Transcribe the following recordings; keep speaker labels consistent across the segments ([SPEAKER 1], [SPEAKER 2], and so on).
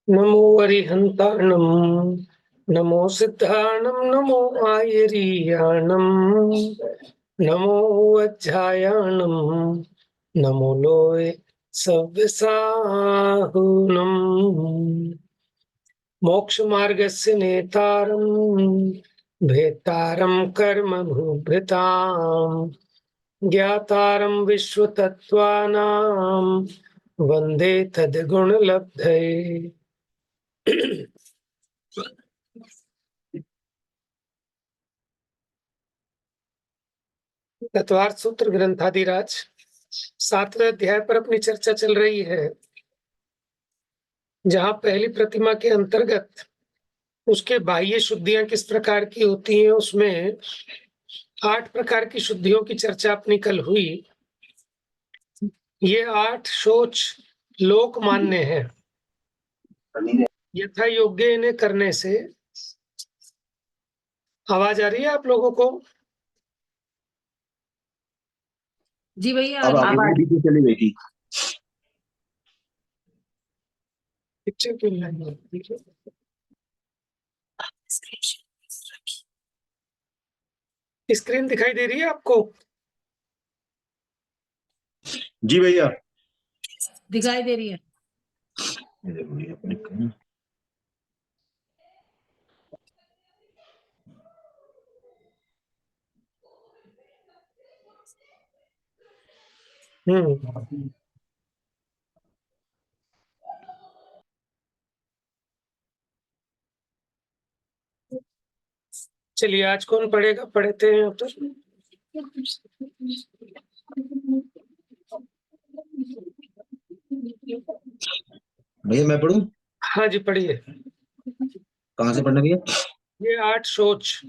[SPEAKER 1] नमो वरिहन्ताणं नमो सिद्धाणं नमो आयरीयाणं नमो वज्रायाणं नमो लोय सव्यसाहुनं मोक्षमार्गस्य नेतारं भेतारं कर्मभूभृतां ज्ञातारं विश्वतत्त्वानां वन्दे तद्गुणलब्धये। तत्वार्थ सूत्र ग्रंथादिराज 7वें अध्याय पर अपनी चर्चा चल रही है, जहाँ पहली प्रतिमा के अंतर्गत उसके बाह्य शुद्धियां किस प्रकार की होती हैं, उसमें 8 प्रकार की शुद्धियों की चर्चा अपनी कल हुई। ये 8 शोच लोक मान्य है, यथा योग्य इन्हें करने से। आवाज आ रही है आप लोगों को?
[SPEAKER 2] जी भैया
[SPEAKER 3] अब आगे भी चली गई थी।
[SPEAKER 1] पिक्चर क्यों नहीं है? स्क्रीन दिखाई दे रही है आपको?
[SPEAKER 3] जी भैया
[SPEAKER 2] दिखाई दे रही है।
[SPEAKER 1] चलिए, आज कौन पढ़ेगा? पढ़ते हैं तो
[SPEAKER 3] भैया मैं पढ़ूं?
[SPEAKER 1] हाँ जी, पढ़िए।
[SPEAKER 3] कहाँ से पढ़ना भैया?
[SPEAKER 1] ये 8 शोच।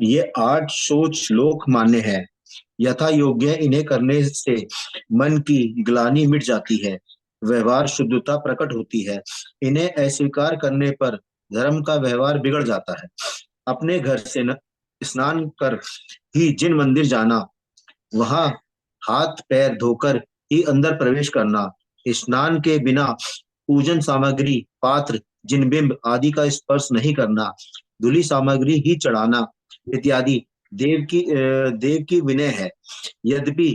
[SPEAKER 3] ये 8 सोच लोक मान्य है, यथा योग्य इन्हें करने से मन की ग्लानि मिट जाती है, व्यवहार शुद्धता प्रकट होती है। इन्हें अस्वीकार करने पर धर्म का व्यवहार बिगड़ जाता है। अपने घर से स्नान कर ही जिन मंदिर जाना, वहां हाथ पैर धोकर ही अंदर प्रवेश करना, स्नान के बिना पूजन सामग्री पात्र जिनबिंब आदि का स्पर्श नहीं करना, धुली सामग्री ही चढ़ाना इत्यादि देव की विनय है। यद्यपि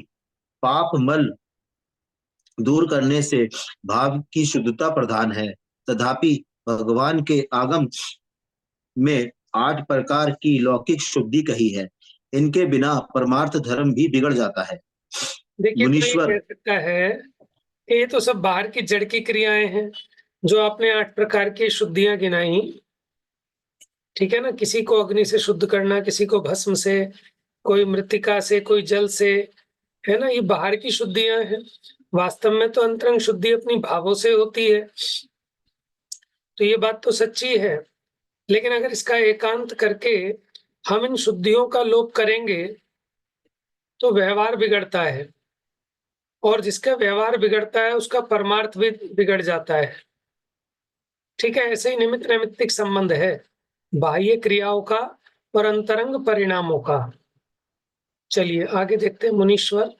[SPEAKER 3] पाप मल दूर करने से भाव की शुद्धता प्रधान है, तथापि भगवान के आगम में 8 प्रकार की लौकिक शुद्धि कही है। इनके बिना परमार्थ धर्म भी बिगड़ जाता है।
[SPEAKER 1] देखिए, कोई ये
[SPEAKER 3] मुनीश्वर
[SPEAKER 1] कह सकता है कि ये तो सब बाहर की जड़ की क्रियाएं हैं, जो आपने 8 प्रकार की शुद्धियां गिनाई। ठीक है ना? किसी को अग्नि से शुद्ध करना, किसी को भस्म से, कोई मृत्तिका से, कोई जल से, है ना? ये बाहर की शुद्धियां हैं। वास्तव में तो अंतरंग शुद्धि अपनी भावों से होती है। तो ये बात तो सच्ची है, लेकिन अगर इसका एकांत करके हम इन शुद्धियों का लोप करेंगे तो व्यवहार बिगड़ता है, और जिसका व्यवहार बिगड़ता है उसका परमार्थ भी बिगड़ जाता है। ठीक है? ऐसे ही निमित्त नैमित्तिक संबंध है बाह्य क्रियाओं का और अंतरंग परिणामों का। चलिए आगे देखते हैं। मुनीश्वर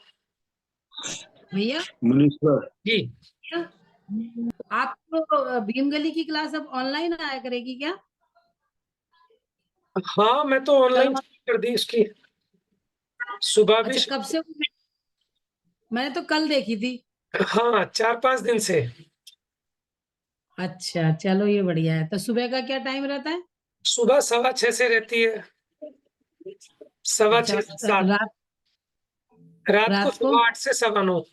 [SPEAKER 2] भैया
[SPEAKER 1] जी,
[SPEAKER 2] आप तो भीमगली की क्लास अब ऑनलाइन आया करेगी क्या?
[SPEAKER 1] हाँ, मैं तो ऑनलाइन कर दी इसकी। सुबह भी।
[SPEAKER 2] अच्छा, कब से? मैंने तो कल देखी थी।
[SPEAKER 1] हाँ, 4-5 दिन से।
[SPEAKER 2] अच्छा चलो, ये बढ़िया है। तो सुबह का क्या टाइम रहता है?
[SPEAKER 1] सुबह 6:15 से रहती है, 6:15
[SPEAKER 2] अच्छा,
[SPEAKER 1] से 7।
[SPEAKER 2] रात
[SPEAKER 1] रात को
[SPEAKER 2] रात को?
[SPEAKER 1] 8:15 से 9:15।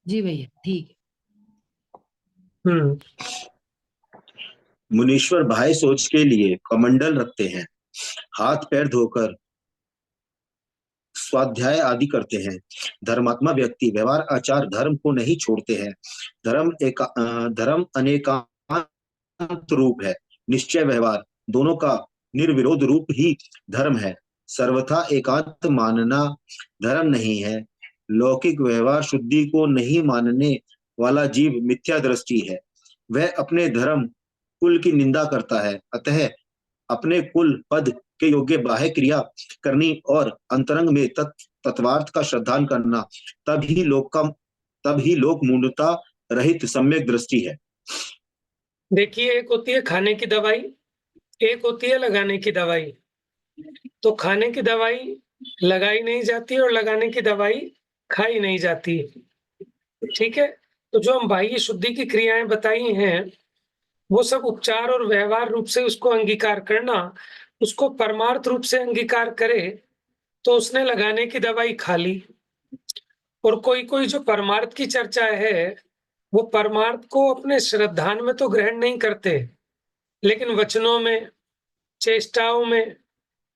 [SPEAKER 2] जी भैया, ठीक है।
[SPEAKER 1] हम्म।
[SPEAKER 3] मुनीश्वर बाह्य सोच के लिए कमंडल रखते हैं, हाथ पैर धोकर स्वाध्याय आदि करते हैं। धर्मात्मा व्यक्ति व्यवहार आचार धर्म को नहीं छोड़ते हैं। धर्म अनेकांत रूप है, निश्चय व्यवहार दोनों का निर्विरोध रूप ही धर्म है। सर्वथा एकांत मानना धर्म नहीं है। लौकिक व्यवहार शुद्धि को नहीं मानने वाला जीव मिथ्या दृष्टि है। वह अपने धर्म कुल की निंदा करता है। अतः अपने कुल पद के योग्य बाह्य क्रिया करनी और अंतरंग में तत्वार्थ का श्रद्धान करना, तब ही लोक मूढ़ता रहित सम्यक दृष्टि है।
[SPEAKER 1] देखिए, एक होती है खाने की दवाई, एक होती है लगाने की दवाई। तो खाने की दवाई लगाई नहीं जाती और लगाने की दवाई खाई नहीं जाती। ठीक है? तो जो हम बाह्य शुद्धि की क्रियाएँ बताई हैं, वो सब उपचार और व्यवहार रूप से उसको अंगीकार करना, उसको परमार्थ रूप से अंगीकार करे, तो उसने लगाने की दवाई खा ली। और कोई-कोई जो परमार्थ की चर्चा है, वो परमार्थ को अपने श्रद्धान में तो ग्रहण नहीं करते, लेकिन वचनों में, चेष्टाओं में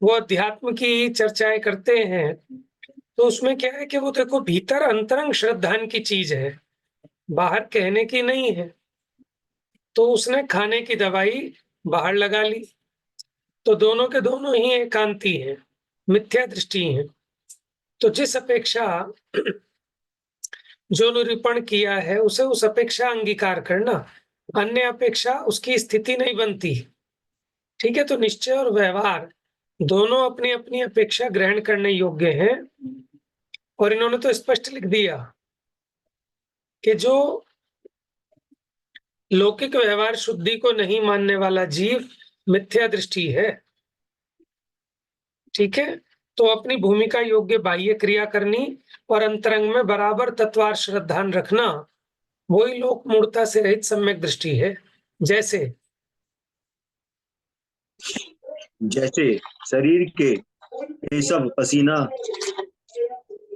[SPEAKER 1] वो अध्यात्म की चर्चाएँ करते हैं। तो उसमें क्या है कि वो देखो भीतर अंतरंग श्रद्धान की चीज़ है, बाहर कहने की नहीं है। तो उसने खाने की दवाई बाहर लगा ली। तो दोनों के दोनों ही एकांती हैं, मिथ्या दृष्टि हैं। तो जिस अपेक्षा जो निरूपण किया है, उसे उस अपेक्षा अंगीकार करना, अन्य अपेक्षा उसकी स्थिति नहीं बनती। ठीक है? तो निश्चय और व्यवहार दोनों अपनी-अपनी अपेक्षा ग्रहण करने योग्य हैं और इन्होंने तो स्पष्ट लिख दिया कि जो लौकिक व्यवहार शुद्धि को नहीं मानने वाला जीव मिथ्या दृष्टि है। ठीक है? तो अपनी भूमिका योग्य बाह्य क्रिया करनी और अंतरंग में बराबर तत्वार श्रद्धान रखना, वही लोक मूढ़ता से रहित सम्यक दृष्टि है। जैसे
[SPEAKER 3] जैसे शरीर के केशव, पसीना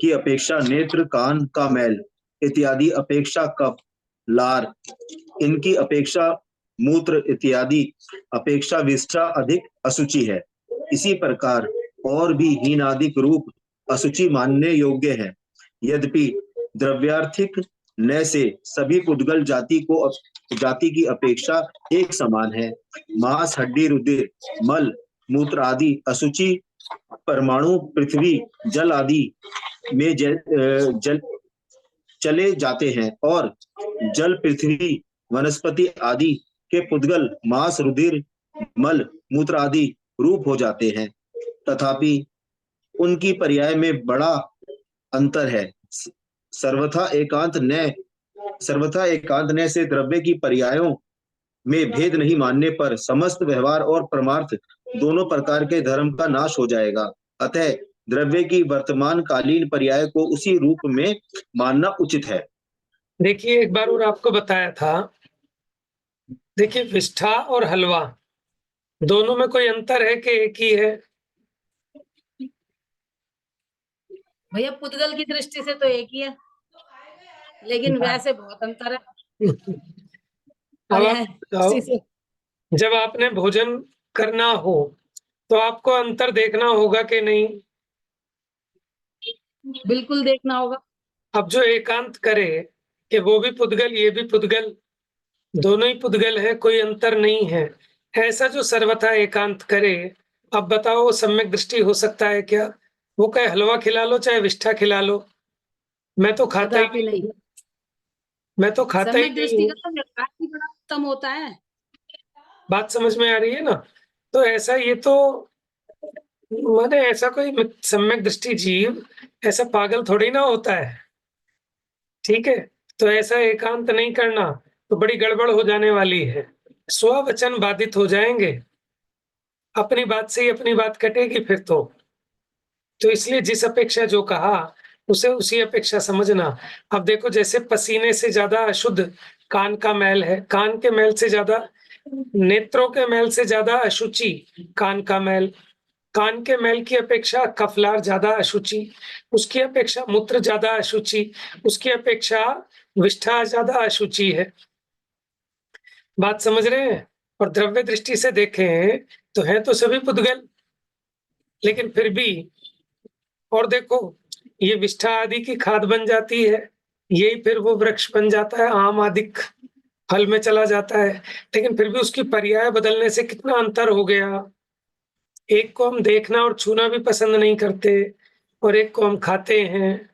[SPEAKER 3] की अपेक्षा नेत्र, कान का मैल इत्यादि अपेक्षा कफ, लार इनकी अपेक्षा मूत्र इत्यादि अपेक्षा विष्ठा अधिक अशुचि है। इसी प्रकार और भी हीनादिक रूप अशुचि मानने योग्य है। यद्यपि द्रव्यार्थिक न से सभी पुद्गल जाति की अपेक्षा एक समान है। मांस, हड्डी, रुधिर, मल, मूत्र आदि अशुचि परमाणु पृथ्वी, जल आदि में जल चले जाते हैं और जल, पृथ्वी, वनस्पति आदि के पुद्गल मांस, रुधिर, मल, मूत्र आदि रूप हो जाते हैं। तथापि उनकी पर्याय में बड़ा अंतर है। सर्वथा एकांत न से द्रव्य की पर्यायों में भेद नहीं मानने पर समस्त व्यवहार और परमार्थ दोनों प्रकार के धर्म का नाश हो जाएगा। अतः द्रव्य की वर्तमान कालीन पर्याय को उसी रूप में मानना उचित है।
[SPEAKER 1] देखिए, एक बार और आपको बताया था, देखिए विष्ठा और हलवा दोनों में कोई अंतर है कि एक ही है?
[SPEAKER 2] भैया पुद्गल की दृष्टि से तो एक ही है, लेकिन वैसे बहुत अंतर है
[SPEAKER 1] अब आप
[SPEAKER 2] पर्याय
[SPEAKER 1] बताओ,
[SPEAKER 2] दृष्टि से।
[SPEAKER 1] जब आपने भोजन करना हो, तो आपको अंतर देखना होगा कि नहीं?
[SPEAKER 2] बिल्कुल देखना होगा।
[SPEAKER 1] अब जो एकांत करे कि वो भी पुद्गल, ये भी पुद्गल, दोनों ही पुद्गल है, कोई अंतर नहीं है, ऐसा जो सर्वथा एकांत करे, अब बताओ वो सम्यक दृष्टि हो सकता है क्या? वो कहे हलवा खिला लो चाहे विष्ठा खिला लो, मैं तो खाता ही
[SPEAKER 2] कदापि
[SPEAKER 1] नहीं
[SPEAKER 2] नहीं।
[SPEAKER 1] हूँ, मैं तो खाता ही
[SPEAKER 2] सम्यक
[SPEAKER 1] नहीं
[SPEAKER 2] दृष्टि
[SPEAKER 1] हूँ।
[SPEAKER 2] का तो व्यवहार भी बड़ा उत्तम होता है।
[SPEAKER 1] बात समझ में आ रही है ना? तो ऐसा ये तो माने ऐसा कोई सम्यक दृष्टि जीव ऐसा पागल थोड़ी ना होता है। ठीक है? तो ऐसा एकांत नहीं करना, तो बड़ी गड़बड़ हो जाने वाली है। स्ववचन बाधित हो जाएँगे। अपनी बात से ही अपनी बात कटेगी फिर तो। तो इसलिए जिस अपेक्षा जो कहा, उसे उसी अपेक्षा समझना। अब देखो जैसे पसीने से ज़्यादा अशुद्ध कान का मैल है, कान के मैल से ज़्यादा नेत्रों के मैल से ज़्यादा अशुचि कान का मैल, कान के मैल की अपेक्षा कफलार ज़्यादा अशुचि, उसकी अपेक्षा मूत्र ज़्यादा अशुचि, उसकी अपेक्षा विष्ठा ज़्यादा अशुचि है। बात समझ रहे हैं? और द्रव्य दृष्टि से देखें, तो हैं तो सभी पुद्गल, लेकिन फिर भी और देखो, ये विष्ठा आदि की खाद बन जाती है, यही फिर वो वृक्ष बन जाता है, आम आदि फल में चला जाता है, लेकिन फिर भी उसकी पर्याय बदलने से कितना अंतर हो गया। एक को हम देखना और छूना भी पसंद नहीं करते और एक को हम खाते हैं।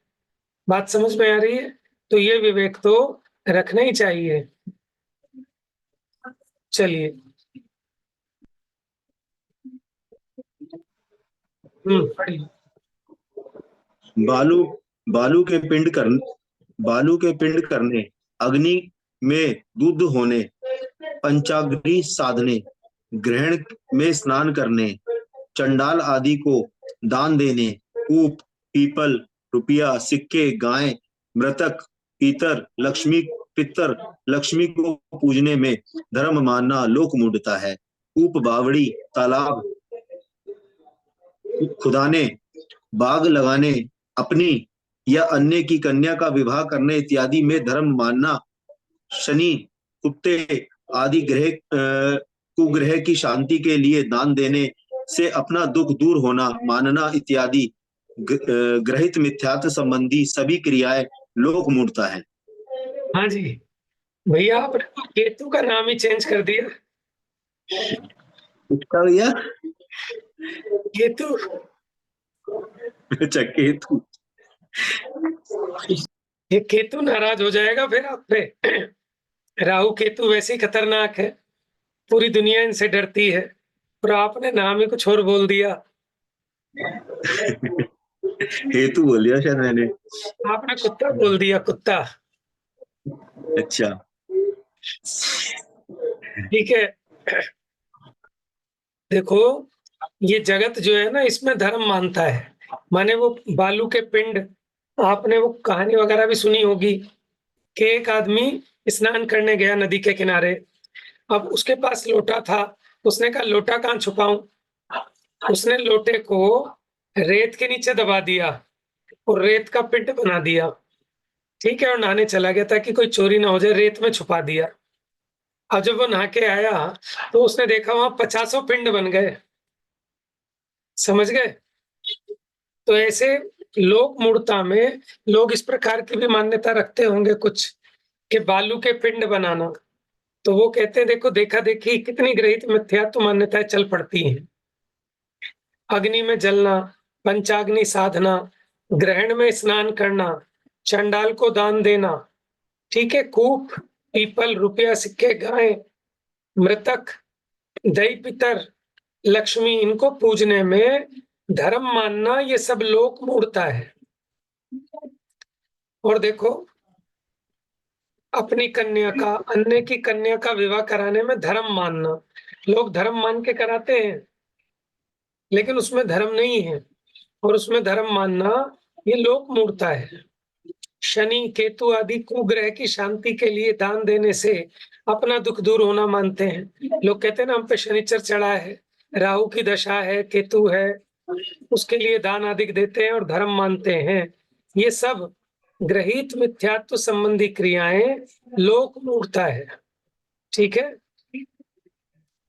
[SPEAKER 1] बात समझ में आ रही है? तो ये विवेक तो रखना ही चाहिए। चलिए। पढ़िए।
[SPEAKER 3] बालू बालू के पिंड करने अग्नि में दूध होने, पंचाग्नि साधने, ग्रहण में स्नान करने, चंडाल आदि को दान देने, कूप, पीपल, रुपया, सिक्के, गाय, मृतक, पितर लक्ष्मी को पूजने में धर्म मानना लोक मूढ़ता है। कूप, बावड़ी, तालाब खुदाने, बाग लगाने, अपनी या अन्य की कन्या का विवाह करने इत्यादि में धर्म मानना, शनि, कुत्ते आदि कुग्रह की शांति के लिए दान देने से अपना दुख दूर होना मानना इत्यादि ग्रहित मिथ्यात्व संबंधी सभी क्रियाएं लोक मूढ़ता है।
[SPEAKER 1] हाँ जी भैया, आपने तो केतु का नाम ही चेंज कर दिया।
[SPEAKER 3] उसका भैया
[SPEAKER 1] केतु,
[SPEAKER 3] अच्छा केतु।
[SPEAKER 1] ये केतु नाराज हो जाएगा फिर आप पे। राहु केतु वैसे ही खतरनाक है, पूरी दुनिया इनसे डरती है, और आपने नाम ही कुछ और बोल दिया।
[SPEAKER 3] हेतु बोल दिया शायद मैंने।
[SPEAKER 1] आपने कुत्ता बोल दिया, कुत्ता।
[SPEAKER 3] अच्छा
[SPEAKER 1] ठीक है। देखो, ये जगत जो है ना, इसमें धर्म मानता है। माने वो बालू के पिंड, आपने वो कहानी वगैरह भी सुनी होगी कि एक आदमी स्नान करने गया नदी के किनारे। अब उसके पास लोटा था, उसने कहा लोटा कहाँ छुपाऊं। उसने लोटे को रेत के नीचे दबा दिया और रेत का पिंड बना दिया। ठीक है, और नहाने चला गया ताकि कोई चोरी ना हो जाए, रेत में छुपा दिया। अब जब वो नहा के आया तो उसने देखा वहां 50 पिंड बन गए। समझ गए? तो ऐसे लोक मूढ़ता में लोग इस प्रकार की भी मान्यता रखते होंगे कुछ, कि बालू के पिंड बनाना। तो वो कहते हैं देखो, देखा देखी कितनी ग्रहित मिथ्यात्व मान्यताएं चल पड़ती हैं। अग्नि में जलना, पंचाग्नि साधना, ग्रहण में स्नान करना, चंडाल को दान देना, ठीक है, कूप, पीपल, रुपया, सिक्के, गाय, मृतक, दई पितर, लक्ष्मी, इनको पूजने में धर्म मानना, ये सब लोक मूढ़ता है। और देखो, अपनी कन्या का अन्य की कन्या का विवाह कराने में धर्म मानना, लोग धर्म मान के कराते हैं, लेकिन उसमें धर्म नहीं है, और उसमें धर्म मानना ये लोक मूढ़ता है। शनि, केतु आदि कुग्रह की शांति के लिए दान देने से अपना दुख दूर होना मानते हैं। लोग कहते हैं ना, हम पे शनिचर चढ़ा है, राहु की दशा है, केतु है, उसके लिए दान आदि देते हैं और धर्म मानते हैं। ये सब ग्रहित मिथ्यात्व संबंधी क्रियाएं लोक मूढ़ता है। ठीक है,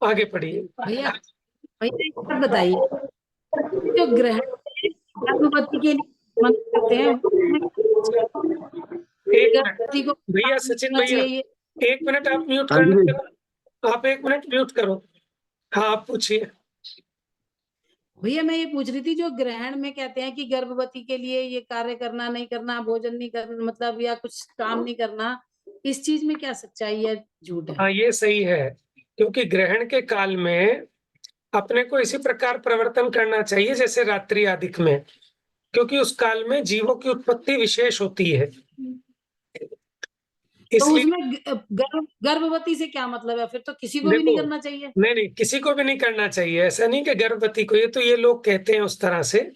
[SPEAKER 1] आगे पढ़िए।
[SPEAKER 2] भैया भैया एक बात बताइए, जो ग्रहण में गर्भवती के लिए मन करते हैं,
[SPEAKER 1] एक
[SPEAKER 2] गर्भवती को
[SPEAKER 1] मिनट भैया, सचिन
[SPEAKER 2] करना
[SPEAKER 1] भैया,
[SPEAKER 2] चाहिए।
[SPEAKER 1] एक मिनट आप म्यूट
[SPEAKER 3] हाँ
[SPEAKER 1] करना
[SPEAKER 3] जी।
[SPEAKER 1] जरा। आप 1 मिनट म्यूट करो। हाँ, आप पूछिए।
[SPEAKER 2] भैया मैं ये पूछ रही थी, जो ग्रहण में कहते हैं कि गर्भवती के लिए ये कार्य करना नहीं करना, भोजन नहीं करना, मतलब या कुछ काम नहीं करना, इस चीज में क्या सच्चाई है, झूठ है?
[SPEAKER 1] हाँ, ये सही है, क्योंकि ग्रहण के काल में अपने को इसी प्रकार प्रवर्तन करना चाहिए जैसे रात्रि आदिक में, क्योंकि उस काल में जीवों की उत्पत्ति विशेष होती है।
[SPEAKER 2] तो
[SPEAKER 1] इसलिए
[SPEAKER 2] उसमें गर्भवती से क्या मतलब है? फिर तो किसी को भी
[SPEAKER 1] देखो,
[SPEAKER 2] नहीं करना चाहिए।
[SPEAKER 1] नहीं नहीं, किसी को भी नहीं करना चाहिए। ऐसा नहीं कि गर्भवती को, ये तो ये लोग कहते हैं उस तरह से।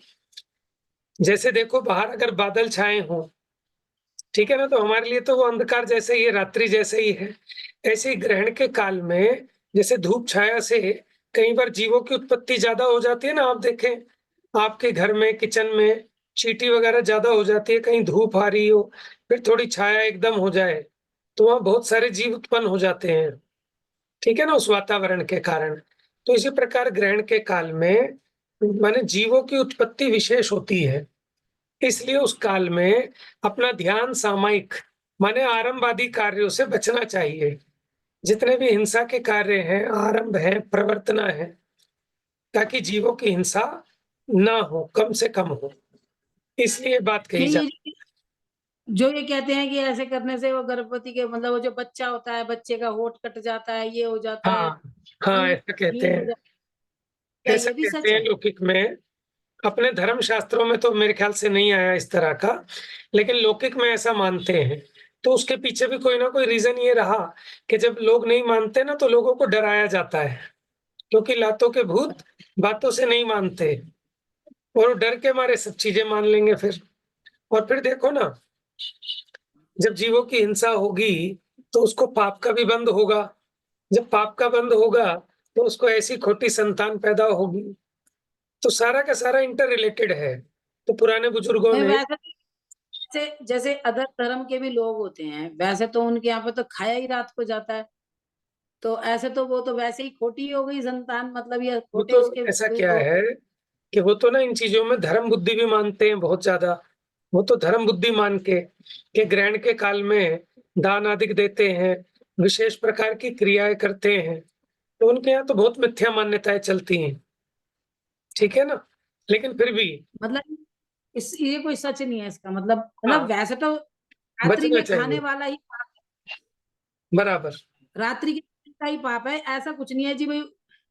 [SPEAKER 1] जैसे देखो, बाहर अगर बादल छाए हों, ठीक है ना, तो हमारे लिए तो वो अंधकार जैसे ही है, रात्रि जैसे ही है। ऐसे ही ग्रहण के काल में जैसे धूप छाया से कई बार जीवों की उत्पत्ति ज्यादा हो जाती है ना। आप देखें आपके घर में, किचन में चींटी वगैरह ज्यादा हो जाती है, कहीं धूप आ रही हो, फिर थोड़ी छाया एकदम हो जाए, तो वहां बहुत सारे जीव उत्पन्न हो जाते हैं। ठीक है ना, उस वातावरण के कारण। तो इसी प्रकार ग्रहण के काल में माने जीवों की उत्पत्ति विशेष होती है। इसलिए उस काल में अपना ध्यान सामायिक माने आरंभवादी कार्यों से बचना चाहिए। जितने भी हिंसा के कार्य हैं, आरंभ है, प्रवर्तना है, ताकि जीवों की हिंसा ना हो, कम से कम हो। इसलिए बात कही
[SPEAKER 2] नहीं,
[SPEAKER 1] जाती
[SPEAKER 2] ये जो ये कहते हैं कि ऐसे करने से वो गर्भवती के मतलब वो जो बच्चा होता है, बच्चे का होठ कट जाता है, ये हो
[SPEAKER 1] है।
[SPEAKER 2] जाता है,
[SPEAKER 1] हाँ हाँ,
[SPEAKER 2] अंग
[SPEAKER 1] ऐसा कहते
[SPEAKER 2] हीन हो
[SPEAKER 1] हैं।
[SPEAKER 2] जाता है, क्या
[SPEAKER 1] ऐसा
[SPEAKER 2] ये भी
[SPEAKER 1] कहते
[SPEAKER 2] सच
[SPEAKER 1] हैं
[SPEAKER 2] है?
[SPEAKER 1] लौकिक में। अपने धर्म शास्त्रों में तो मेरे ख्याल से नहीं आया इस तरह का, लेकिन लौकिक में ऐसा मानते हैं तो उसके पीछे भी कोई ना कोई रीजन ये रहा कि जब लोग नहीं मानते ना तो लोगों को डराया जाता है, क्योंकि लातों के भूत बातों से नहीं मानते और वो डर के मारे सब चीजें मान लेंगे फिर। और फिर देखो ना, जब जीवों की हिंसा होगी तो उसको पाप का भी बंद होगा, जब पाप का बंद होगा तो उसको ऐसी खोटी संतान पैदा होगी। तो सारा का सारा इंटर रिलेटेड है। तो पुराने बुजुर्गों
[SPEAKER 2] नहीं,
[SPEAKER 1] ने
[SPEAKER 2] वैसे जैसे अदर धर्म के भी लोग होते हैं, वैसे तो उनके यहाँ पे तो खाया ही रात को जाता है, तो ऐसे तो वो तो वैसे ही खोटी हो गई संतान, मतलब ये
[SPEAKER 1] वो
[SPEAKER 2] खोटे
[SPEAKER 1] तो
[SPEAKER 2] उसके
[SPEAKER 1] ऐसा
[SPEAKER 2] हुए
[SPEAKER 1] क्या
[SPEAKER 2] तो।
[SPEAKER 1] है कि वो तो ना इन चीजों में धर्म बुद्धि भी मानते हैं बहुत ज्यादा। वो तो धर्म बुद्धि मान के कि ग्रहण के काल में दान आदि देते हैं, विशेष प्रकार की क्रियाएं करते हैं, तो उनके यहाँ तो बहुत मिथ्या मान्यताएं चलती हैं, ठीक है ना। लेकिन फिर भी
[SPEAKER 2] मतलब इस ये कोई सच नहीं है इसका मतलब,
[SPEAKER 1] हाँ,
[SPEAKER 2] वैसे तो रात्रि
[SPEAKER 1] बचना
[SPEAKER 2] के खाने
[SPEAKER 1] चाहिए।
[SPEAKER 2] वाला ही
[SPEAKER 1] बराबर।
[SPEAKER 2] रात्रि के खाने का ही पाप है, ऐसा कुछ नहीं है जी भाई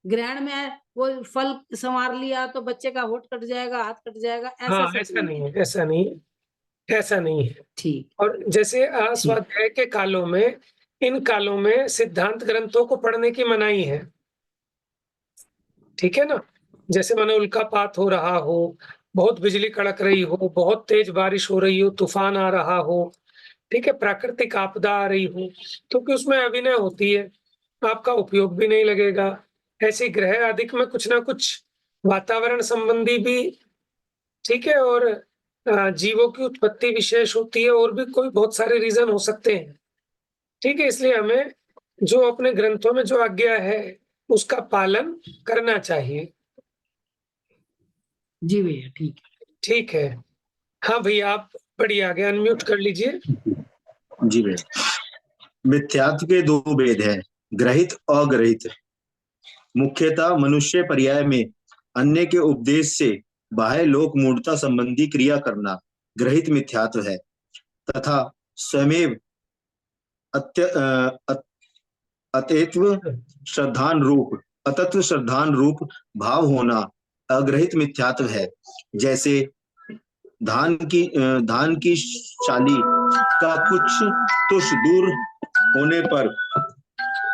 [SPEAKER 2] ग्रहण में है वो फल संवार लिया तो बच्चे का होठ कट जाएगा, हाथ कट जाएगा, ऐसा
[SPEAKER 1] हाँ,
[SPEAKER 2] सच
[SPEAKER 1] ऐसा
[SPEAKER 2] नहीं
[SPEAKER 1] नहीं
[SPEAKER 2] है।
[SPEAKER 1] है, ऐसा नहीं है, ऐसा नहीं है।
[SPEAKER 2] ठीक।
[SPEAKER 1] और जैसे
[SPEAKER 2] ठीक।
[SPEAKER 1] स्वाध्याय के कालों में, इन कालों में सिद्धांत ग्रंथों को पढ़ने की मनाही है, ठीक है ना। जैसे मानो उल्कापात हो रहा हो, बहुत बिजली कड़क रही हो, बहुत तेज बारिश हो रही हो, तूफान आ रहा हो, ठीक है, प्राकृतिक आपदा आ रही हो, क्योंकि उसमें अभिनय होती है, आपका उपयोग भी नहीं लगेगा। ऐसे ग्रह आदि में कुछ ना कुछ वातावरण संबंधी भी, ठीक है, और जीवों की उत्पत्ति विशेष होती है, और भी कोई बहुत सारे रीजन हो सकते हैं, ठीक है। इसलिए हमें जो अपने ग्रंथों में जो आज्ञा है उसका पालन करना चाहिए,
[SPEAKER 2] जी भैया, ठीक
[SPEAKER 1] ठीक है। हाँ भैया, आप पढ़िए आगे, अनम्यूट कर लीजिए।
[SPEAKER 3] जी भैया। मिथ्यात्व के दो भेद हैं, ग्रहित अग्रहित। मुख्यतः मनुष्य पर्याय में अन्य के उपदेश से बाह्य लोक मूढ़ता संबंधी क्रिया करना ग्रहित मिथ्यात्व है, तथा स्वयमेव अतत्व श्रद्धान रूप अतत्व श्रद्धान रूप भाव होना अग्रहित मिथ्यात्व है। जैसे धान की शाली का कुछ तुष दूर होने पर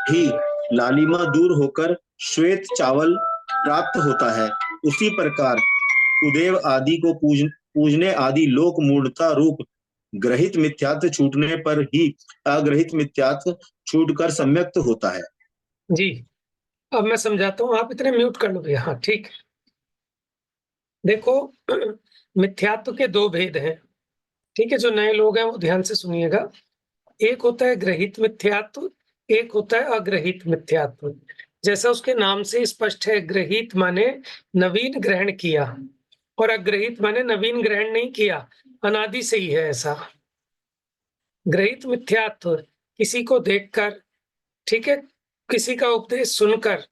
[SPEAKER 3] ही लालिमा दूर होकर श्वेत चावल प्राप्त होता है, उसी प्रकार कुदेव आदि को पूजने आदि लोक मूढ़ता रूप ग्रहित मिथ्यात्व छूटने पर ही अग्रहित मिथ्यात्व छूटकर सम्यक्त होता है।
[SPEAKER 1] जी, अब मैं समझाता हूँ, आप इतने म्यूट कर लो भैया। हाँ, ठीक है। देखो, मिथ्यात्व के दो भेद हैं, ठीक है। जो नए लोग हैं वो ध्यान से सुनिएगा। एक होता है ग्रहित मिथ्यात्व, एक होता है अग्रहित मिथ्यात्व। जैसा उसके नाम से स्पष्ट है, ग्रहित माने नवीन ग्रहण किया, और अग्रहित माने नवीन ग्रहण नहीं किया, अनादि से ही है ऐसा। ग्रहित मिथ्यात्व किसी को देखकर, ठीक है, किसी का उपदेश सुनकर,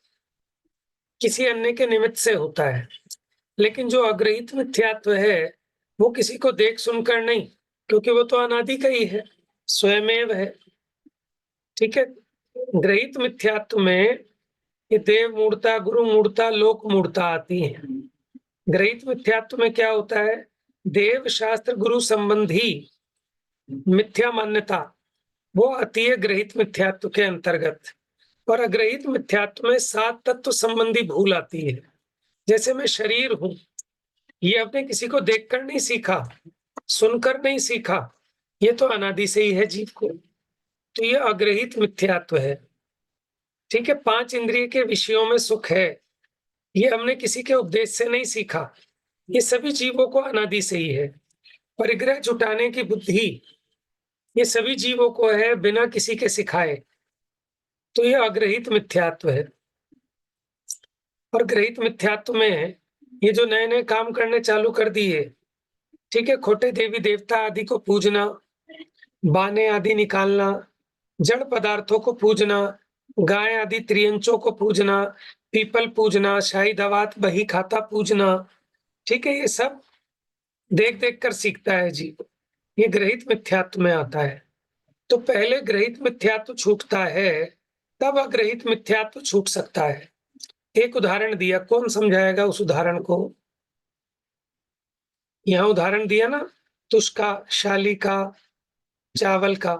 [SPEAKER 1] किसी अन्य के निमित्त से होता है। लेकिन जो अग्रहित मिथ्यात्व है वो किसी को देख सुनकर नहीं, क्योंकि वो तो अनादि का ही है, स्वयमेव है, ठीक है। ग्रहित मिथ्यात्व में ये देव मूढ़ता, गुरु मूढ़ता, लोक मूढ़ता आती है। ग्रहित मिथ्यात्व में क्या होता है, देव शास्त्र गुरु संबंधी मिथ्या मान्यता, वो आती है ग्रहित मिथ्यात्व के अंतर्गत। और अग्रहित मिथ्यात्व में सात तत्व संबंधी भूल आती है। जैसे मैं शरीर हूं, ये आपने किसी को देखकर नहीं सीखा, सुनकर नहीं सीखा, ये तो अनादि से ही है जीव को, तो ये अग्रहित मिथ्यात्व है, ठीक है। पांच इंद्रिय के विषयों में सुख है, ये हमने किसी के उपदेश से नहीं सीखा, ये सभी जीवों को अनादि से ही है। परिग्रह जुटाने की बुद्धि, ये सभी जीवों को है बिना किसी के सिखाए, तो ये अग्रहित मिथ्यात्व है। और ग्रहित मिथ्यात्व में ये जो नए नए काम करने चालू कर दिए, ठीक है, खोटे देवी देवता आदि को पूजना, बाने आदि निकालना, जड़ पदार्थों को पूजना, गाय आदि त्रियंचों को पूजना, पीपल पूजना, शाही दवात बही खाता पूजना, ठीक है, ये सब देख देख कर सीखता है जीव, ये ग्रहित मिथ्यात्व में आता है। तो पहले ग्रहित मिथ्यात्व छूटता है, तब अग्रहित मिथ्यात्व छूट सकता है। एक उदाहरण दिया, कौन समझाएगा उस उदाहरण को? यहाँ उदाहरण दिया ना, तुष का, शाली का, चावल का,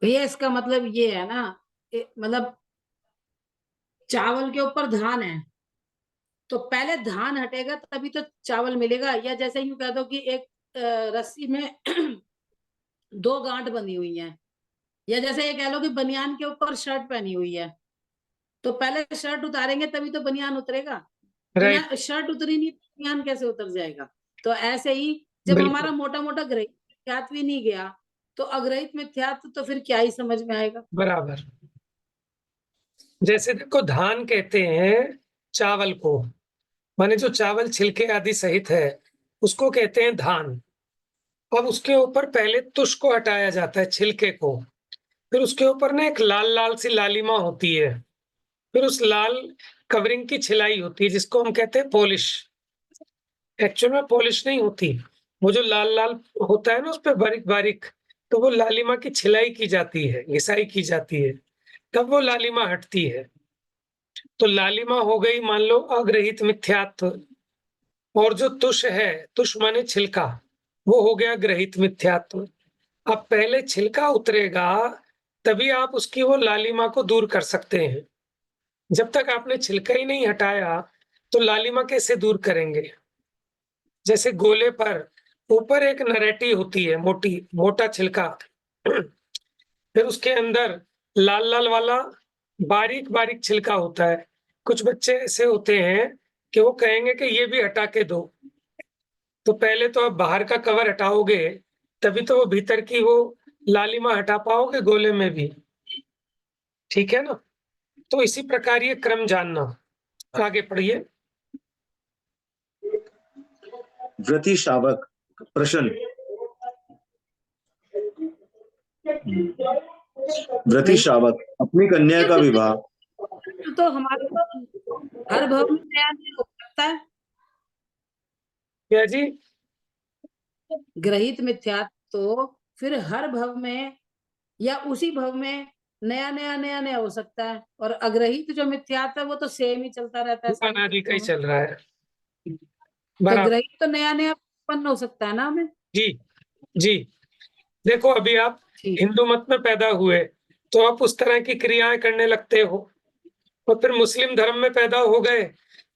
[SPEAKER 2] भैया इसका मतलब ये है ना, मतलब चावल के ऊपर धान है, तो पहले धान हटेगा तभी तो चावल मिलेगा। या जैसे यूं कह दो कि एक रस्सी में दो गांठ बंधी हुई है, या जैसे ये कह लो कि बनियान के ऊपर शर्ट पहनी हुई है, तो पहले शर्ट उतारेंगे तभी तो बनियान उतरेगा। बिना
[SPEAKER 1] राइट,
[SPEAKER 2] शर्ट उतरी नहीं तो बनियान कैसे उतर जाएगा? तो ऐसे ही जब
[SPEAKER 1] बिल्कुल
[SPEAKER 2] हमारा मोटा मोटा ग्रहित मिथ्यात्व भी नहीं गया, तो अग्रहित मिथ्यात्व तो फिर क्या ही समझ में आएगा?
[SPEAKER 1] बराबर। जैसे देखो, धान कहते हैं चावल को, माने जो चावल छिलके आदि सहित है उसको कहते हैं धान। अब उसके ऊपर पहले तुष को हटाया जाता है, छिलके को, फिर उसके ऊपर ना एक लाल लाल सी लालिमा होती है, फिर उस लाल कवरिंग की छिलाई होती है जिसको हम कहते हैं पॉलिश। एक्चुअल में पॉलिश नहीं होती, वो जो लाल लाल होता है ना उस पे बारीक बारीक, तो वो लालिमा की छिलाई की जाती है, घिसाई की जाती है, तब वो लालिमा हटती है। तो लालिमा हो गई मान लो अग्रहित मिथ्यात्व, और जो तुष है, तुष माने छिलका, वो हो गया ग्रहित मिथ्यात्व। अब पहले छिलका उतरेगा तभी आप उसकी वो लालिमा को दूर कर सकते हैं। जब तक आपने छिलका ही नहीं हटाया तो लालिमा कैसे दूर करेंगे? जैसे गोले पर ऊपर एक नरेटी होती है, मोटी मोटा छिलका, फिर उसके अंदर लाल लाल वाला बारीक बारीक छिलका होता है। कुछ बच्चे ऐसे होते हैं कि वो कहेंगे कि ये भी हटा के दो, तो पहले तो आप बाहर का कवर हटाओगे तभी तो वो भीतर की वो लालिमा हटा पाओगे गोले में भी, ठीक है ना? तो इसी प्रकार ये क्रम जानना। आगे पढ़िए।
[SPEAKER 3] व्रति शावक प्रश्न। व्रति
[SPEAKER 2] भाई
[SPEAKER 3] शावक अपनी कन्या
[SPEAKER 2] ये
[SPEAKER 3] का
[SPEAKER 2] फिर
[SPEAKER 3] विवाह।
[SPEAKER 2] तो हमारे तो हर भव में नया नया हो सकता है।
[SPEAKER 1] क्या जी?
[SPEAKER 2] ग्रहित मिथ्यात्व तो फिर हर भव में या उसी भव में नया नया हो सकता है, और अग्रहित जो मिथ्यात्व है वो तो सेम ही चलता रहता है सभी
[SPEAKER 1] अनादि का
[SPEAKER 2] तत्वों
[SPEAKER 1] ही
[SPEAKER 2] में।
[SPEAKER 1] चल रहा है।
[SPEAKER 2] तो
[SPEAKER 1] बराबर।
[SPEAKER 2] ग्रहित तो नया उत्पन्न हो सकता है ना हमें।
[SPEAKER 1] जी, जी। देखो, अभी आप
[SPEAKER 2] ठीक।
[SPEAKER 1] हिंदू मत में पैदा हुए तो आप उस तरह की क्रियाएं करने लगते हो, और फिर मुस्लिम धर्म में पैदा हो गए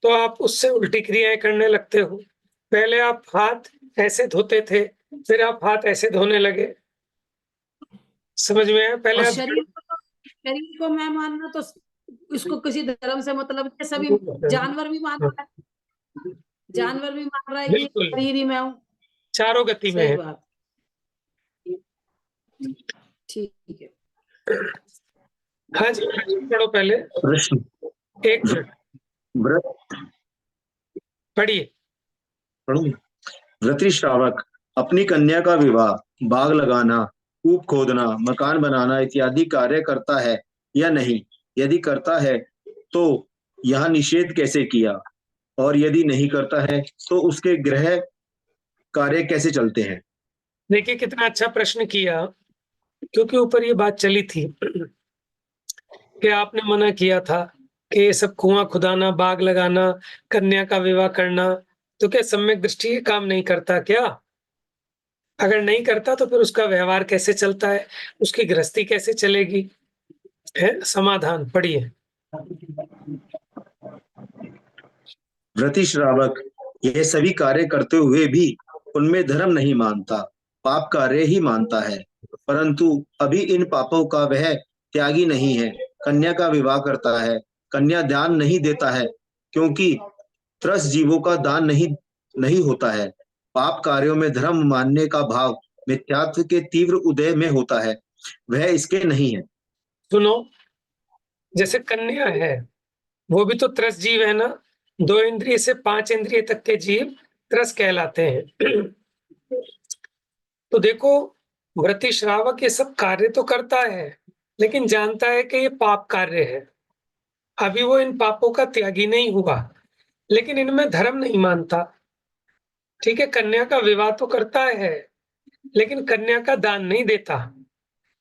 [SPEAKER 1] तो आप उससे उल्टी क्रियाएं करने लगते हो। पहले आप हाथ ऐसे धोते थे, फिर आप हाथ ऐसे धोने लगे। समझ में आया? पहले
[SPEAKER 2] और
[SPEAKER 1] आप
[SPEAKER 2] शरीर को मैं मानना तो इसको किसी धर्म से मतलब नहीं है, सभी जानवर भी मान रहा है, जानवर भी मान रहा है कि
[SPEAKER 1] बिल्कुल
[SPEAKER 2] शरीर ही मैं हूँ।
[SPEAKER 1] चारों गति में
[SPEAKER 2] सही
[SPEAKER 1] है।
[SPEAKER 2] बात। ठीक है।
[SPEAKER 1] हाँ जी, पढ़ो पहले।
[SPEAKER 3] प्रश्न।
[SPEAKER 1] एक मिनट,
[SPEAKER 3] व्रत
[SPEAKER 1] पढ़िए।
[SPEAKER 3] पढ़ूं? व्रति श्रावक अपनी कन्या का विवाह, बाग लगाना, कूप खोदना, मकान बनाना इत्यादि कार्य करता है या नहीं? यदि करता है तो यह निषेध कैसे किया, और यदि नहीं करता है तो उसके गृह कार्य कैसे चलते हैं?
[SPEAKER 1] देखिए कितना अच्छा प्रश्न किया, क्योंकि ऊपर ये बात चली थी कि आपने मना किया था कि ये सब कुआं खुदाना, बाग लगाना, कन्या का विवाह करना, तो क्या सम्यक दृष्टि ये काम नहीं करता क्या? अगर नहीं करता तो फिर उसका व्यवहार कैसे चलता है, उसकी गृहस्थी कैसे चलेगी? है समाधान, पढ़िए।
[SPEAKER 3] व्रति श्रावक यह सभी कार्य करते हुए भी उनमें धर्म नहीं मानता, पाप कार्य ही मानता है, परंतु अभी इन पापों का वह त्यागी नहीं है। कन्या का विवाह करता है, कन्या दान नहीं देता है, क्योंकि त्रस जीवों का दान नहीं नहीं होता है। पाप कार्यों में धर्म मानने का भाव मिथ्यात्व के तीव्र उदय में होता है, वह इसके नहीं है।
[SPEAKER 1] सुनो, जैसे कन्या है, वो भी तो त्रस जीव है ना। 2 इंद्रिय से 5 इंद्रिय तक के जीव त्रस कहलाते हैं। तो देखो, व्रति श्रावक ये सब कार्य तो करता है, लेकिन जानता है कि ये पाप कार्य है। अभी वो इन पापों का त्यागी नहीं हुआ, लेकिन इनमें धर्म नहीं मानता। ठीक है, कन्या का विवाह तो करता है, लेकिन कन्या का दान नहीं देता,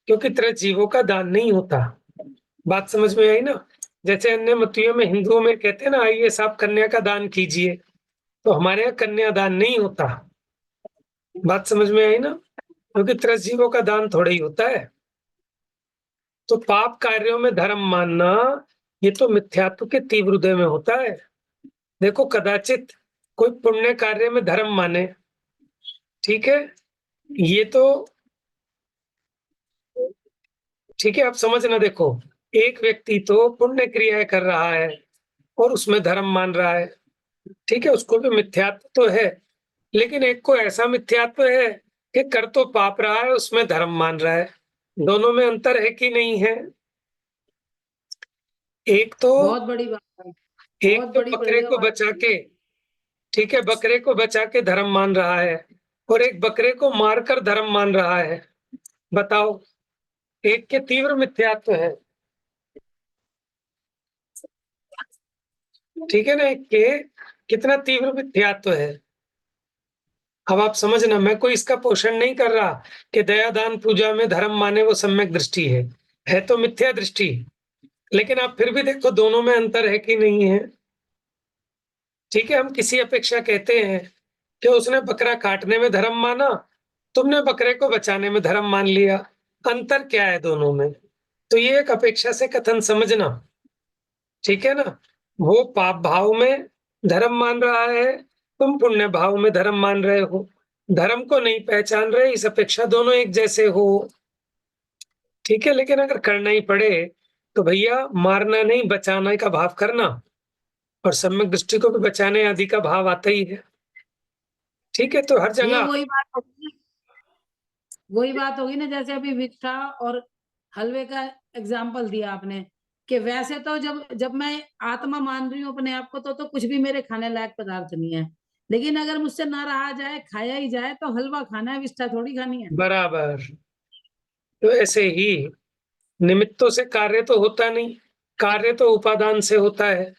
[SPEAKER 1] क्योंकि त्रस जीवों का दान नहीं होता। बात समझ में आई ना? जैसे अन्य मतियों में, हिंदुओं में कहते हैं ना, आइए साहब कन्या का दान कीजिए, तो हमारे यहाँ कन्या दान नहीं होता। बात समझ में आई ना? क्योंकि त्रस जीवों का दान थोड़ा ही होता है। तो पाप कार्यों में धर्म मानना ये तो मिथ्यात्व के तीव्र हृदय में होता है। देखो कदाचित कोई पुण्य कार्य में धर्म माने, ठीक है, ये तो ठीक है, आप समझना। देखो एक व्यक्ति तो पुण्य क्रियाएं कर रहा है और उसमें धर्म मान रहा है, ठीक है, उसको भी मिथ्यात्व तो है, लेकिन एक को ऐसा मिथ्यात्व है कि कर तो पाप रहा है, उसमें धर्म मान रहा है। दोनों में अंतर है कि नहीं है? एक तो
[SPEAKER 2] बहुत बड़ी बात है,
[SPEAKER 1] एक
[SPEAKER 2] बहुत
[SPEAKER 1] तो
[SPEAKER 2] बड़ी
[SPEAKER 1] बकरे
[SPEAKER 2] बढ़िया
[SPEAKER 1] को
[SPEAKER 2] बात
[SPEAKER 1] बचा
[SPEAKER 2] है।
[SPEAKER 1] के, ठीक है, बकरे को बचा के धर्म मान रहा है और एक बकरे को मारकर धर्म मान रहा है। बताओ, एक के तीव्र मिथ्यात्व है, ठीक है ना, एक के कितना तीव्र मिथ्यात्व है। अब आप समझना, मैं कोई इसका पोषण नहीं कर रहा कि दया दान पूजा में धर्म माने वो सम्यक दृष्टि है तो मिथ्या दृष्टि। लेकिन आप फिर भी देखो दोनों में अंतर है कि नहीं है? ठीक है, हम किसी अपेक्षा कहते हैं कि उसने बकरा काटने में धर्म माना, तुमने बकरे को बचाने में धर्म मान लिया। अंतर क्या है दोनों में? तो ये एक अपेक्षा से कथन समझना, ठीक है ना। वो पाप भाव में धर्म मान रहा है, तुम पुण्य भाव में धर्म मान रहे हो। धर्म को नहीं पहचान रहे, इस अपेक्षा दोनों एक जैसे हो, ठीक है। लेकिन अगर करना ही पड़े तो भैया मारना नहीं, बचाने का भाव करना, और सम्यक दृष्टि को भी बचाने आदि का भाव आता ही है, ठीक है। तो हर
[SPEAKER 2] ये
[SPEAKER 1] जगह
[SPEAKER 2] वही बात होगी ना, जैसे अभी विष्ठा और हलवे का एग्जाम्पल दिया आपने, कि वैसे तो जब जब मैं आत्मा मान रही हूँ अपने आप को, तो कुछ भी मेरे खाने लायक पदार्थ नहीं है। लेकिन अगर मुझसे ना रहा जाए, खाया ही जाए, तो हलवा खाना है, विष्ठा थोड़ी खानी है।
[SPEAKER 1] बराबर। तो ऐसे ही निमित्तों से कार्य तो होता नहीं, कार्य तो उपादान से होता है।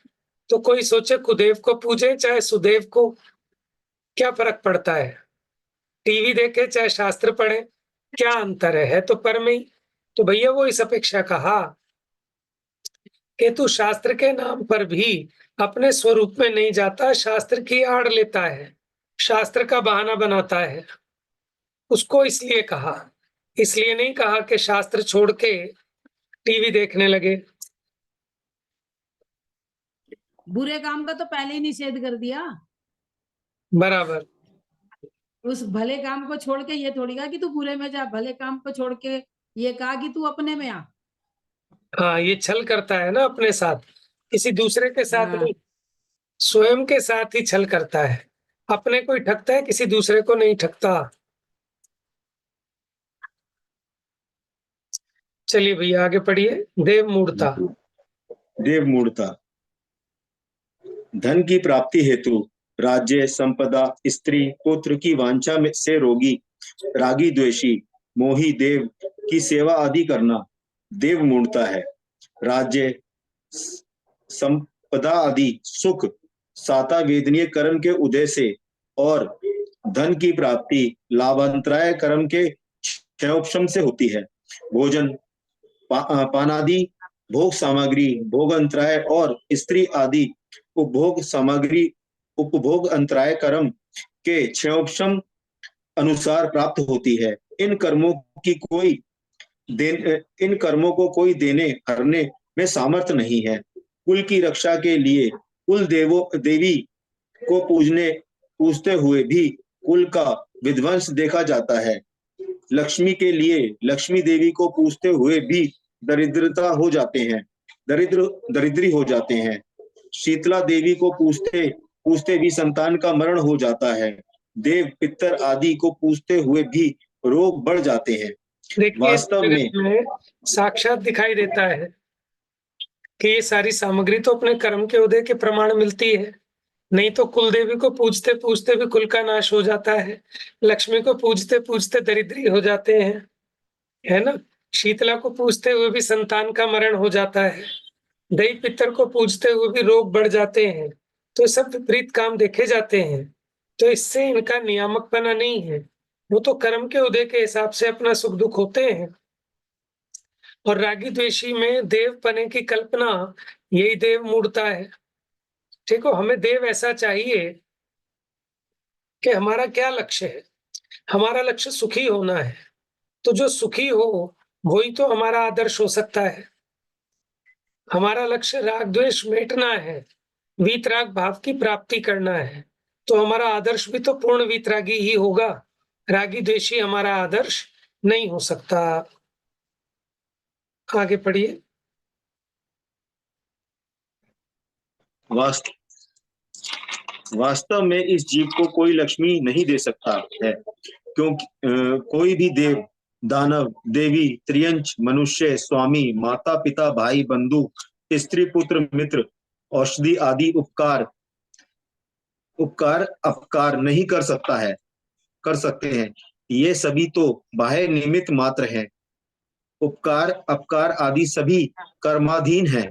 [SPEAKER 1] तो कोई सोचे कुदेव को पूजे चाहे सुदेव को, क्या फर्क पड़ता है? टीवी देखे चाहे शास्त्र पढ़े, क्या अंतर है तो पर में ही। तो भैया वो इस अपेक्षा कहा कि तू शास्त्र के नाम पर भी अपने स्वरूप में नहीं जाता, शास्त्र की आड़ लेता है, शास्त्र का बहाना बनाता है। उसको इसलिए कहा, इसलिए नहीं कहा कि शास्त्र छोड़ के टीवी देखने लगे।
[SPEAKER 2] बुरे काम का तो पहले ही निषेध कर दिया।
[SPEAKER 1] बराबर।
[SPEAKER 2] उस भले काम को छोड़ के ये थोड़ी कहा कि तू बुरे में जा, भले काम को छोड़ के ये कहा कि तू अपने में आ।
[SPEAKER 1] हाँ, ये छल करता है ना अपने साथ, किसी दूसरे के साथ
[SPEAKER 2] हाँ,
[SPEAKER 1] नहीं, स्वयं के साथ ही छल करता है। अपने को ही ठगता है, किसी दूसरे को नहीं ठगता। चलिए भैया आगे पढ़िए। देव मूढ़ता।
[SPEAKER 3] देव मूढ़ता। धन की प्राप्ति हेतु राज्य, संपदा, स्त्री, पुत्र की वांछा में से रोगी, रागी, द्वेषी, मोही देव की सेवा आदि करना देव मूढ़ता है। राज्य, संपदा आदि सुख साता वेदनीय कर्म के उदय से और धन की प्राप्ति लाभांतराय कर्म के क्षयोपशम से होती है। भोजन, पानादि भोग सामग्री भोग अंतराय और स्त्री आदि उपभोग सामग्री उपभोग अंतराय कर्म के क्षयोपशम अनुसार प्राप्त होती है। इन कर्मों को कोई देने हरने में सामर्थ्य नहीं है। कुल की रक्षा के लिए कुल देवी को पूजते हुए भी कुल का विध्वंस देखा जाता है। लक्ष्मी के लिए लक्ष्मी देवी को पूजते हुए भी दरिद्रता हो जाते हैं, दरिद्री हो जाते हैं। शीतला देवी को पूजते पूजते भी संतान का मरण हो जाता है। देव पितर आदि को पूजते हुए भी रोग बढ़ जाते हैं।
[SPEAKER 1] देखिए
[SPEAKER 3] वास्तव में
[SPEAKER 1] साक्षात दिखाई देता है कि ये सारी सामग्री तो अपने कर्म के उदय के प्रमाण मिलती है। नहीं तो कुल देवी को पूजते पूजते भी कुल का नाश हो जाता है, लक्ष्मी को पूजते पूजते दरिद्री हो जाते हैं, है ना। शीतला को पूजते हुए भी संतान का मरण हो जाता है, देवी पितर को पूजते हुए भी रोग बढ़ जाते हैं। तो सब विपरीत काम देखे जाते हैं। तो इससे इनका नियामकपना नहीं है, वो तो कर्म के उदय के हिसाब से अपना सुख दुख होते हैं। और रागी द्वेषी में देव पने की कल्पना, यही देव मूढ़ता है। ठीक हो, हमें देव ऐसा चाहिए कि हमारा क्या लक्ष्य है? हमारा लक्ष्य सुखी होना है। तो जो सुखी हो वही तो हमारा आदर्श हो सकता है। हमारा लक्ष्य राग द्वेष मिटना है, वीतराग भाव की प्राप्ति करना है, तो हमारा आदर्श भी तो पूर्ण वीतरागी ही होगा। रागी द्वेषी हमारा आदर्श नहीं हो सकता। आगे पढ़िए।
[SPEAKER 3] वास्तव में इस जीव को कोई लक्ष्मी नहीं दे सकता है, क्योंकि कोई भी देव, दानव, देवी, त्रियंच, मनुष्य, स्वामी, माता पिता, भाई, बंधु, स्त्री, पुत्र, मित्र, औषधि आदि उपकार अपकार नहीं कर सकते हैं। ये सभी तो बाह्य निमित्त मात्र है। उपकार अपकार आदि सभी कर्माधीन है।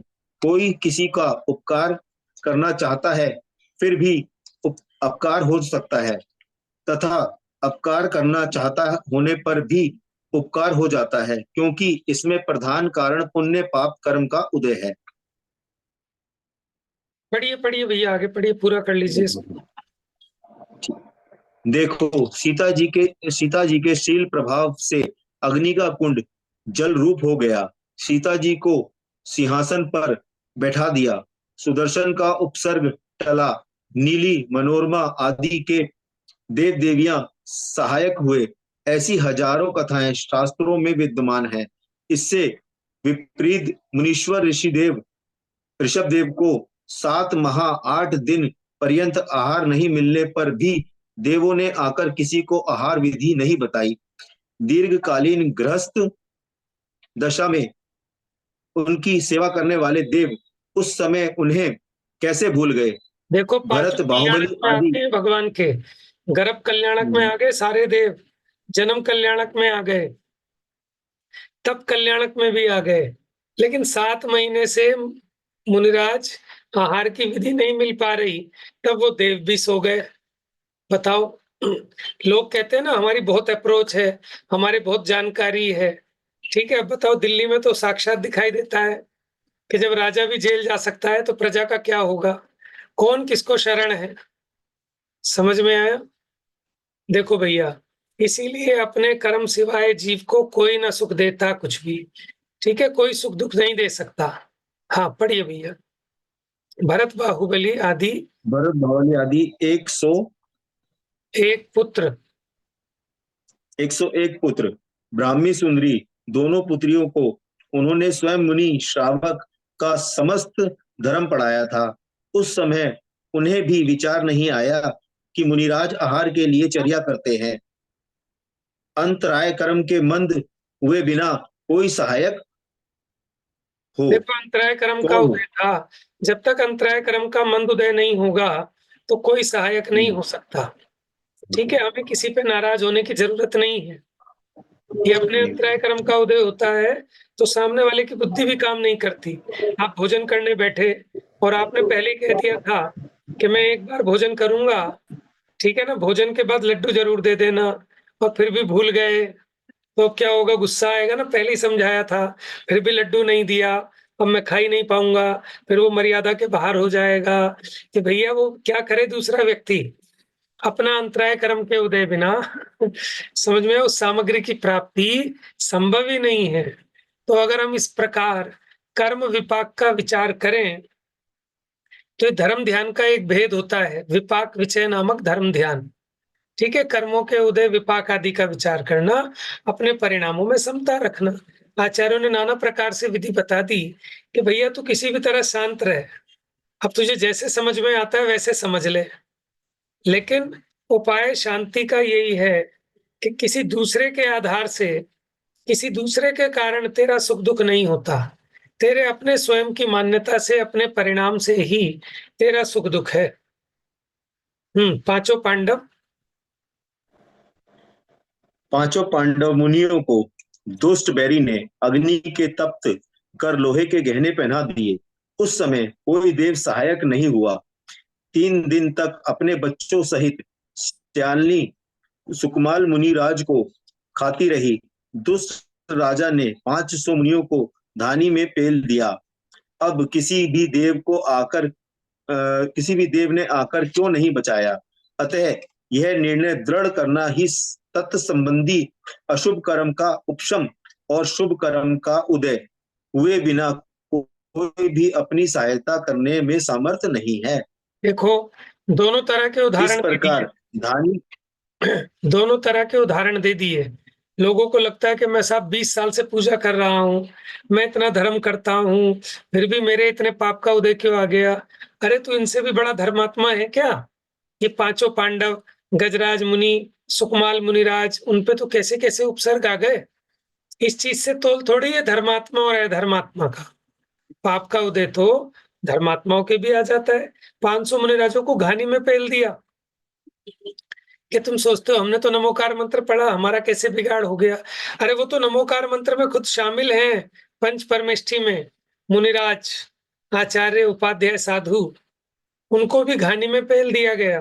[SPEAKER 3] कोई किसी का उपकार करना चाहता है, फिर भी अपकार हो सकता है, तथा अपकार करना चाहता होने पर भी उपकार हो जाता है, क्योंकि इसमें प्रधान कारण पुण्य पाप कर्म का उदय है।
[SPEAKER 1] पढ़िए पढ़िए भैया, आगे पढ़िए, पूरा कर लीजिए इसको।
[SPEAKER 3] देखो, सीता जी के शील प्रभाव से अग्नि का कुंड जल रूप हो गया। सीता जी को सिंहासन पर बैठा दिया। सुदर्शन का उपसर्ग टला। नीली, मनोरमा आदि के देव देवियां सहायक हुए। ऐसी हजारों कथाएं शास्त्रों में विद्यमान हैं। इससे विपरीत मुनीश्वर ऋषभ देव को 7 माह 8 दिन पर्यंत आहार नहीं मिलने पर भी देवों ने आकर किसी को आहार विधि नहीं बताई। दीर्घकालीन गृहस्थ दशा में उनकी सेवा करने वाले देव उस समय उन्हें कैसे भूल गए।
[SPEAKER 1] देखो,
[SPEAKER 3] भरत,
[SPEAKER 1] पांचों
[SPEAKER 3] बाहुबली
[SPEAKER 1] कल्याणक में
[SPEAKER 3] आदि।
[SPEAKER 1] आते हैं भगवान के। गर्भ कल्याणक में आ गए सारे देव, जन्म कल्याणक में आ गए, तब कल्याणक में भी आ गए। लेकिन 7 महीने से मुनिराज आहार की विधि नहीं मिल पा रही, तब वो देव भी सो गए। बताओ। लोग कहते हैं ना हमारी बहुत अप्रोच है, हमारी बहुत जानकारी है। ठीक है, बताओ, दिल्ली में तो साक्षात दिखाई देता है कि जब राजा भी जेल जा सकता है तो प्रजा का क्या होगा। कौन किसको शरण है, समझ में आया? देखो भैया, इसीलिए अपने कर्म सिवाय जीव को कोई ना सुख देता कुछ भी। ठीक है, कोई सुख दुख नहीं दे सकता। हाँ, पढ़िए भैया। भरत, बाहुबली आदि
[SPEAKER 3] भरत, बाहुबली आदि
[SPEAKER 1] 1 पुत्र
[SPEAKER 3] 101 पुत्र, ब्राह्मी सुंदरी दोनों पुत्रियों को उन्होंने स्वयं मुनि श्रावक का समस्त धर्म पढ़ाया था। उस समय उन्हें भी विचार नहीं आया कि मुनिराज आहार के लिए चर्या करते हैं। अंतराय कर्म के मंद हुए बिना कोई सहायक हो।
[SPEAKER 1] देखो, अंतराय कर्म का
[SPEAKER 3] कौन हो?
[SPEAKER 1] उदय था। जब तक अंतराय कर्म का मंद उदय नहीं होगा तो कोई सहायक नहीं हो सकता। ठीक है, हमें किसी पे नाराज होने की जरूरत नहीं है। ये अपने अंतराय कर्म का उदय होता है तो सामने वाले की बुद्धि भी काम नहीं करती। आप भोजन करने बैठे और आपने पहले कह दिया था कि मैं एक बार भोजन करूंगा, ठीक है ना, भोजन के बाद लड्डू जरूर दे देना, और फिर भी भूल गए, तो क्या होगा? गुस्सा आएगा ना। पहले ही समझाया था, फिर भी लड्डू नहीं दिया, अब मैं खा ही नहीं पाऊंगा। फिर वो मर्यादा के बाहर हो जाएगा कि भैया वो क्या करे दूसरा व्यक्ति, अपना अंतराय कर्म के उदय बिना समझ में उस सामग्री की प्राप्ति संभव ही नहीं है। तो अगर हम इस प्रकार कर्म विपाक का विचार करें तो धर्म ध्यान का एक भेद होता है, विपाक विचय नामक धर्म ध्यान। ठीक है, कर्मों के उदय विपाक आदि का विचार करना, अपने परिणामों में समता रखना। आचार्यों ने नाना प्रकार से विधि बता दी कि भैया तू किसी भी तरह शांत रहे, अब तुझे जैसे समझ में आता है वैसे समझ ले, लेकिन उपाय शांति का यही है कि किसी दूसरे के आधार से, किसी दूसरे के कारण तेरा सुख दुख नहीं होता। तेरे अपने स्वयं की मान्यता से, अपने परिणाम से ही तेरा सुख दुख है। पांचों पांडव
[SPEAKER 3] पांचों पांडव मुनियों को दुष्ट बैरी ने अग्नि के तप्त कर लोहे के गहने पहना दिए। उस समय कोई देव सहायक नहीं हुआ। 3 दिन तक अपने बच्चों सहित श्यालिनी सुकुमाल मुनिराज को खाती रही। दुष्ट राजा ने 500 मुनियों को धानी में पेल दिया। अब किसी भी देव ने आकर क्यों नहीं बचाया। अतः यह निर्णय दृढ़ करना ही तत् संबंधी अशुभ कर्म का उपशम और शुभ कर्म का उदय हुए बिना कोई भी अपनी सहायता करने में समर्थ नहीं है।
[SPEAKER 1] देखो, दोनों तरह के
[SPEAKER 3] इस
[SPEAKER 1] उदाहरण दे दिए,
[SPEAKER 3] प्रकार धानी
[SPEAKER 1] दोनों तरह के उदाहरण दे दिए। लोगों को लगता है कि मैं साहब 20 साल से पूजा कर रहा हूँ, मैं इतना धर्म करता हूँ, फिर भी मेरे इतने पाप का उदय क्यों आ गया? अरे तू इनसे भी बड़ा धर्मात्मा है क्या? ये पांचों पांडव, गजराज मुनि, सुकमाल मुनिराज, उन पे तो कैसे कैसे उपसर्ग आ गए। इस चीज से तोल थोड़ी है धर्मात्मा और अधर्मात्मा का। पाप का उदय तो धर्मात्माओं के भी आ जाता है। 500 मुनिराजों को घानी में पेल दिया कि तुम सोचते हो हमने तो नमोकार मंत्र पढ़ा, हमारा कैसे बिगाड़ हो गया? अरे वो तो नमोकार मंत्र में खुद शामिल हैं, पंच परमेष्ठी में। मुनिराज, आचार्य, उपाध्याय, साधु, उनको भी घानी में पेल दिया गया।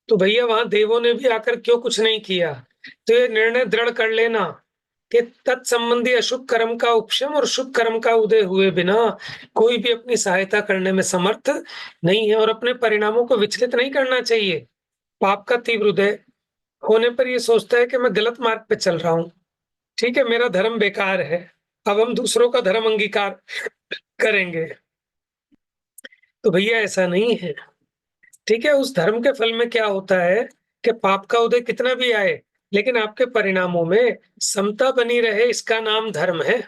[SPEAKER 1] तो भैया वहां देवों ने भी आकर क्यों कुछ नहीं किया? तो ये निर्णय दृढ़ कर लेना कि तत्संबंधी अशुभ कर्म का उपशम और शुभ कर्म का उदय हुए बिना कोई भी अपनी सहायता करने में समर्थ नहीं है, और अपने परिणामों को विचलित नहीं करना चाहिए। पाप का तीव्र उदय होने पर ये सोचता है कि मैं गलत मार्ग पे चल रहा हूँ, ठीक है, मेरा धर्म बेकार है, अब हम दूसरों का धर्म अंगीकार करेंगे। तो भैया ऐसा नहीं है, ठीक है। उस धर्म के फल में क्या होता है कि पाप का उदय कितना भी आए, लेकिन आपके परिणामों में समता बनी रहे, इसका नाम धर्म है।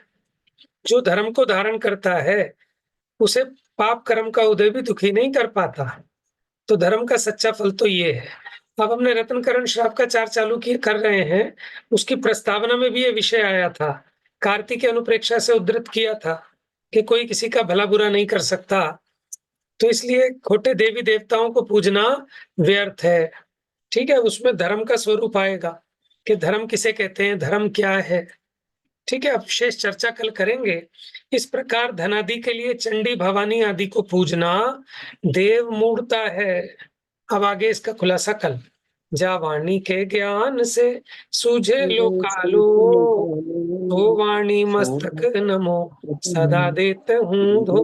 [SPEAKER 1] जो धर्म को धारण करता है उसे पाप कर्म का उदय भी दुखी नहीं कर पाता। तो धर्म का सच्चा फल तो ये है। अब हमने रत्नकरण श्राप का 4 चालू किए कर रहे हैं, उसकी प्रस्तावना में भी ये विषय आया था, कार्तिक अनुप्रेक्षा से उद्धृत किया था कि कोई किसी का भला बुरा नहीं कर सकता, तो इसलिए खोटे देवी देवताओं को पूजना व्यर्थ है, ठीक है। उसमें धर्म का स्वरूप आएगा कि धर्म किसे कहते हैं, धर्म क्या है, ठीक है। अब शेष चर्चा कल करेंगे। इस प्रकार धनादि के लिए चंडी भवानी आदि को पूजना देव मूढ़ता है। अब आगे इसका खुलासा कल। जा वाणी के ज्ञान से सूझे लोकालो, तो वाणी मस्तक नमो सदा देते हूँ धो।